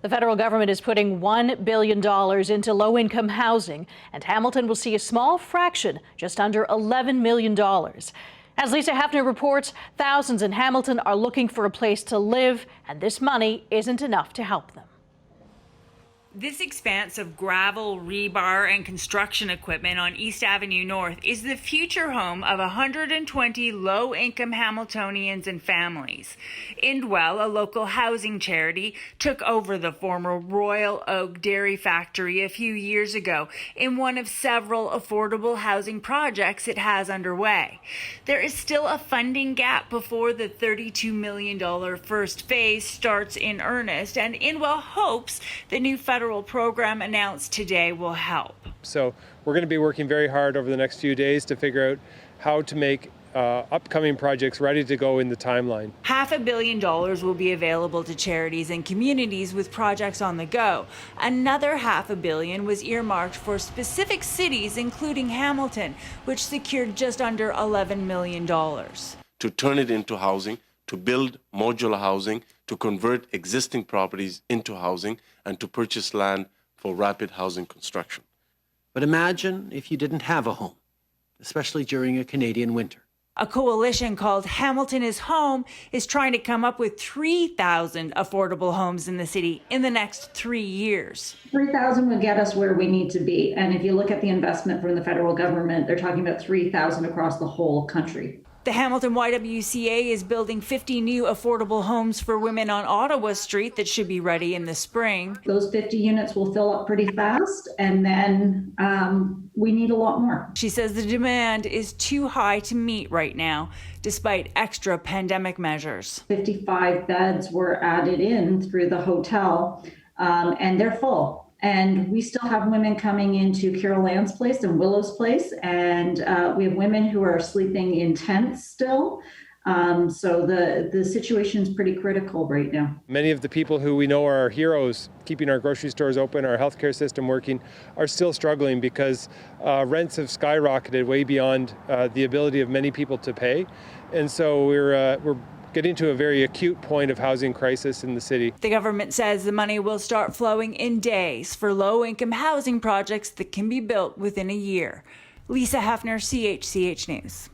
The federal government is putting $1 billion into low-income housing, and Hamilton will see a small fraction, just under $11 million. As Lisa Hepfner reports, thousands in Hamilton are looking for a place to live, and this money isn't enough to help them. This expanse of gravel, rebar, and construction equipment on East Avenue North is the future home of 120 low-income Hamiltonians and families. Indwell, a local housing charity, took over the former Royal Oak Dairy Factory a few years ago in one of several affordable housing projects it has underway. There is still a funding gap before the $32 million first phase starts in earnest, and Indwell hopes the new federal program announced today will help. So we're going to be working very hard over the next few days to figure out how to make upcoming projects ready to go in the timeline. $500 million will be available to charities and communities with projects on the go. Another $500 million was earmarked for specific cities, including Hamilton, which secured just under $11 million. To turn it into housing, to build modular housing, to convert existing properties into housing, and to purchase land for rapid housing construction. But imagine if you didn't have a home, especially during a Canadian winter. A coalition called Hamilton is Home is trying to come up with 3,000 affordable homes in the city in the next 3 years. 3,000 would get us where we need to be. And if you look at the investment from the federal government, they're talking about 3,000 across the whole country. The Hamilton YWCA is building 50 new affordable homes for women on Ottawa Street that should be ready in the spring. Those 50 units will fill up pretty fast, and then we need a lot more. She says the demand is too high to meet right now, despite extra pandemic measures. 55 beds were added in through the hotel, and they're full. And we still have women coming into Carol Ann's place and Willow's place, and we have women who are sleeping in tents still. So the situation is pretty critical right now. Many of the people who we know are our heroes, keeping our grocery stores open, our healthcare system working, are still struggling because rents have skyrocketed way beyond the ability of many people to pay. And so we're getting to a very acute point of housing crisis in the city. The government says the money will start flowing in days for low-income housing projects that can be built within a year. Lisa Hepfner, CHCH News.